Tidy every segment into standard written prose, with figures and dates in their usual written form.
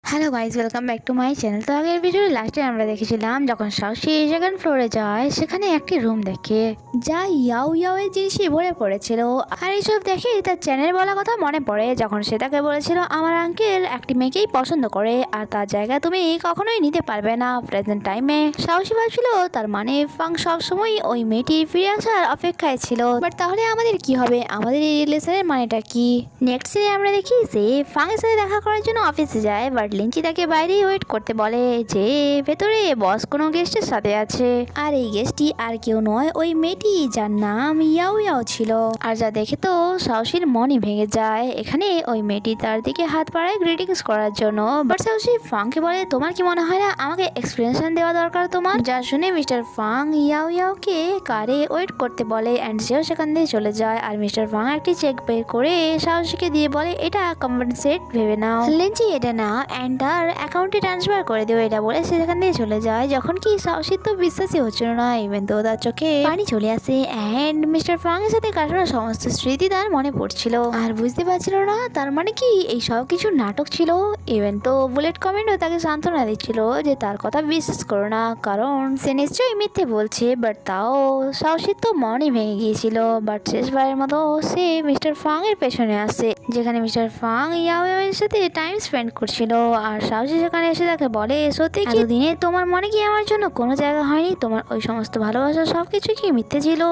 Hello guys, welcome back to my channel. তো আগের ভিডিওর লাস্টে আমরা দেখেছিলাম যখন সাহসী সেকেন্ড ফ্লোরে যায়, সেখানে একটি রুম দেখে যা ইয়াও ইয়াও এর জিনিসে ভরে পড়েছিল। আর এইসব দেখে তার চ্যানেল বলা কথা মনে পড়ে যখন সে তাকে বলেছিল আমার আঙ্কেল একটি মেয়েকেই পছন্দ করে আর তার জায়গা তুমি কখনোই নিতে পারবে না প্রেজেন্ট টাইমে। সাহসী ভাবছিল তার মানে ফাং সবসময় ওই মেয়েটি ফিরে আসার অপেক্ষায় ছিল। বাট তাহলে আমাদের কি হবে, আমাদের এই রিলেশনের মানেটা কি? নেক্সট সিনে আমরা দেখি যে ফাং এর সাথে দেখা করার জন্য অফিসে যায়, বাট লিঞ্চি তাকে বাইরেই ওয়েট করতে বলে যে ভেতরে বস কোনো গেস্টের সাথে আছে। আর এই গেস্টটি আর কেউ নয়, ওই মেয়েটি যার নাম ইয়াও ইয়াও ছিল। আর যা দেখে তো সাহসীর মনই ভেঙে যায়। এখানে ওই মেয়েটি তার দিকে হাত বাড়ায় গ্রিটিংস করার জন্য, বাট সাহসী ফাংকে বলে তোমার কি মনে হয় না আমাকে এক্সপ্লেনেশন দেওয়া দরকার তোমার? যা শুনে মিস্টার ফাং ইয়াও ইয়াওকে কারে ওয়েট করতে বলে অ্যান্ড সেও সেখান দিয়ে চলে যায়। আর মিস্টার ফাং একটি চেক বের করে সাহসীকে দিয়ে বলে এটা কম্পেনসেট ভেবে নাও, লিঞ্চি এটা না অ্যান্ড তার অ্যাকাউন্টে ট্রান্সফার করে দেবো এটা বলে সে সেখান দিয়ে চলে যায়। যখন কি সাহসীর তো বিশ্বাসই হচ্ছিল না, ইভেন তো তার চোখে পানি চলে আসে অ্যান্ড মিস্টার ফাং এর সাথে কাটানো সমস্ত স্মৃতি তার মনে পড়ছিল আর বুঝতে পারছিল না তার মানে কি এই সব কিছু নাটক ছিল। ইভেন তো বুলেট কমেন্টও তাকে সান্ত্বনা দিচ্ছিল যে তার কথা বিশ্বাস করো না, কারণ সে নিশ্চয়ই মিথ্যে বলছে। বাট তাও সাহসীর তো মনই ভেঙে গিয়েছিল। বাট শেষবারের মতো সে মিস্টার ফাং এর পেছনে আসে, যেখানে মিস্টার ফাং ইয়াও ইয়াও এর সাথে টাইম স্পেন্ড করছিল। আর সাহসী সেখানে এসে তাকে বলে সত্যি কি দিনে তোমার মনে কি আমার জন্য কোনো জায়গা হয়নি? তোমার ওই সমস্ত ভালোবাসা সবকিছু কি মিথ্যে ছিল?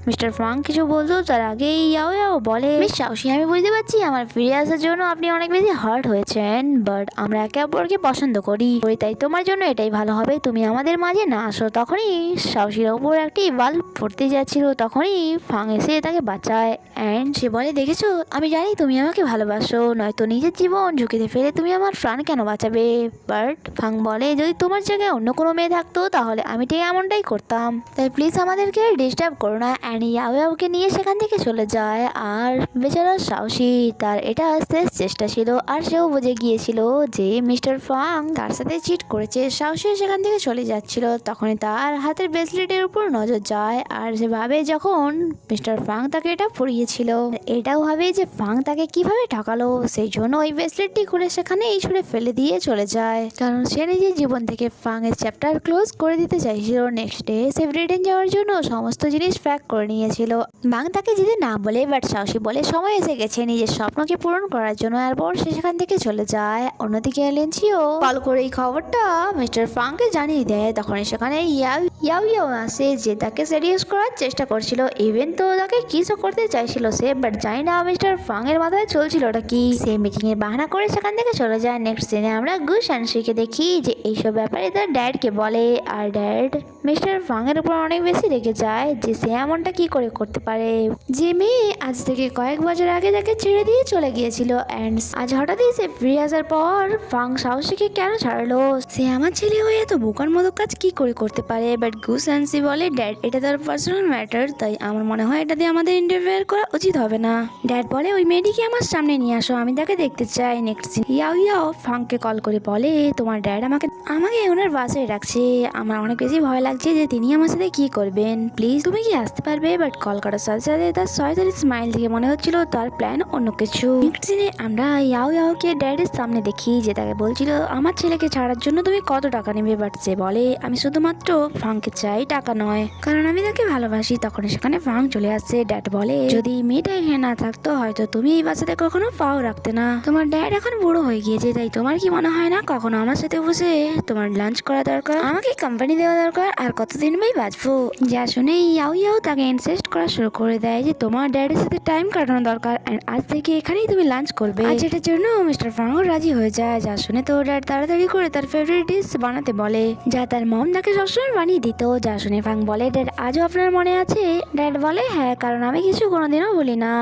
মিস্টার ফাং কিছু বলতো তার আগেই ইয়াও ইয়াও বলে মিস সাহসী আমি বুঝতে পারছি আমার ফিরে আসার জন্য আপনি অনেক বেশি হার্ট হয়েছেন, বাট আমরা একে অপরকে পছন্দ করি, তাই তোমার জন্য এটাই ভালো হবে তুমি আমাদের মাঝে না আসো। তখনই সাহসীর ওপর একটি বাল্ব পড়তে যাচ্ছিল, তখনই ফাং এসে তাকে বাঁচায় অ্যান্ড সে বলে দেখেছো আমি জানি তুমি আমাকে ভালোবাসো, নয়তো নিজের জীবন ঝুঁকিতে ফেলে তুমি আমার প্রাণ কেন বাঁচাবে? বাট ফাং বলে যদি তোমার জায়গায় অন্য কোনো মেয়ে থাকতো তাহলে আমি ঠিক এমনটাই করতাম, তাই প্লিজ আমাদেরকে ডিস্টার্ব করো না। অ্যান্ড ইয়াও ইয়াওকে নিয়ে সেখান থেকে চলে যায়। আর বেচারা সাহসী তার এটা শেষ চেষ্টা ছিল আর সেও বুঝে গিয়েছিল যে মিস্টার ফাং তার সাথে চিট করেছে। সাহসী সেখান থেকে চলে যাচ্ছিল, তখনই তার হাতের ব্রেসলেটের উপর নজর যায় আর সে ভাবে যখন মিস্টার ফাং তাকে এটা পরিয়েছিল, এটাও ভাবে যে ফাং তাকে কিভাবে ঠকালো, সেই জন্য ওই ব্রেসলেটটি খুলে সেখানে এই ছুঁড়ে ফেলে দিয়ে চলে যায়, কারণ সে নিজের জীবন থেকে ফাং এর চ্যাপ্টার ক্লোজ করে দিতে চাইছিল। নেক্সট ডে সে ব্রিটেন যাওয়ার জন্য সমস্ত জিনিস প্যাক করে নিয়েছিল। বাং তাকে যেতে না বলে, বাট সাহসী বলে সময় এসে গেছে নিজের স্বপ্নকে পূরণ করার জন্য, এরপর সে সেখান থেকে চলে যায়। অন্যদিকে লিঞ্চিও কল করে এই খবরটা মিস্টার ফাংকে জানিয়ে দেয়। তখন সেখানে ইয়াও ইয়াও ইয়াও আসে যে তাকে সিরিয়াস করার চেষ্টা করছিল, ইভেন তো তাকে কিসও করতে চাইছিল সে, বাট জানি না মিস্টার ফাং এর মাথায় চলছিল ওটা কি। সে মিটিং এর বাহানা করে সেখান থেকে চলে যায়। নেক্সট দিনে আমরা গুশ অ্যান্ডশিকে দেখি যে এইসব ব্যাপারে তার ড্যাডকে বলে, আর ড্যাড মিস্টার ফাং এর উপর অনেক বেশি রেগে যায় যে সে এমনটা কি করে করতে পারে, যে মেয়ে আজ থেকে কয়েক বছর আগে তাকে ছেড়ে দিয়ে চলে গিয়েছিল অ্যান্ড আজ হঠাৎই সে ফিরে আসার পর ফাং সাহসীকে কেন ছাড়লো? সে আমার ছেলে হয়ে এত বোকার মতো কাজ কি করে করতে পারে? বাট গুস অ্যান্সি বলে ড্যাড এটা তার পার্সোনাল ম্যাটার, তাই আমার মনে হয় এটাতে আমাদের ইন্টারফেয়ার করা উচিত হবে না। ড্যাড বলে ওই মেয়েটিকে আমার সামনে নিয়ে আসো, আমি তাকে দেখতে চাই। নেক্সট ইয়াও ইয়াও ফাংকে কল করে বলে তোমার ড্যাড আমাকে আমাকে ওনার বাসায় রাখছে, আমার অনেক বেশি ভয় লাগছে যে তিনি আমার সাথে কি করবেন, প্লিজ তুমি কি আসতে পারবে? বাট কল করার সাথে সাথে তার শয়তানি স্মাইল থেকে মনে হচ্ছিল তার প্ল্যান অন্য কিছু। নেক্সট দিনে আমরা ইয়াও ইয়াওকে ড্যাডের সামনে দেখি যে তাকে বলছিল আমার ছেলেকে ছাড়ার জন্য তুমি কত টাকা নেবে? বাট সে বলে আমি শুধুমাত্র ফাংকে চাই, টাকা নয়, কারণ আমি তাকে ভালোবাসি। তখন সেখানে ফাং চলে আসছে। ড্যাড বলে যদি মেয়েটা এখানে না থাকতো হয়তো তুমি এই বাসাতে কখনো পাও রাখতে না। তোমার ড্যাড এখন বুড়ো হয়ে গিয়েছে, তাই তোমার কি মনে হয় না কখনো আমার সাথে বসে তোমার লাঞ্চ করা দরকার, আমাকে কোম্পানি দেওয়া দরকার, আর কতদিন ভাই বাঁচবো? যা শুনে ইয়াও ইয়াও তাকে ইনসিস্ট করা শুরু করে দেয় যে তোমার ড্যাডের সাথে টাইম কাটানো দরকার এন্ড আজ থেকে এখানেই তুমি লাঞ্চ করবে। আর যেটার জন্য মিস্টার ফাংও রাজি হয়ে যায়। যা শুনে তো ড্যাড তাড়াতাড়ি করে তার ফেভারিট ডিশ বানাতে বলে, যা তার মম তাকে সবসময় বানিয়ে দিত। যা শুনে ফাং বলে ড্যাড আজও আপনার মনে আছে? ড্যাড বলে হ্যাঁ, কারণ আমি কিছু কোনোদিনও ভুলি না।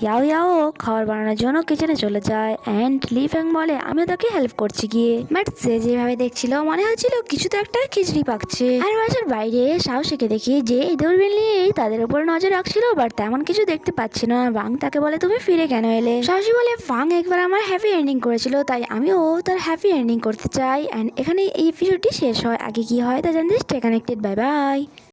ইয়াও ইয়াও খাবার বানানোর জন্য কিচেনে চলে যায় অ্যান্ড লি ফ্যাং বলে আমিও তাকে হেল্প করছি গিয়ে, বাট সে যেভাবে দেখছিল মনে হচ্ছিল কিছু তো একটা খিচড়ি পাকছে। আর বাসার বাইরে সাহসীকে দেখি যে দূরবীন নিয়ে তাদের উপর নজর রাখছিল, বাট তেমন কিছু দেখতে পাচ্ছি না। বাং তাকে বলে তুমি ফিরে কেন এলে? সাহসী বলে ফাং একবার আমার হ্যাপি এন্ডিং করেছিল, তাই আমিও তার হ্যাপি এন্ডিং করতে চাই। অ্যান্ড এখানে এই এপিসোডটি শেষ হয়। আগে কি হয় তা জানতে স্টে কানেক্টেড। Bye bye.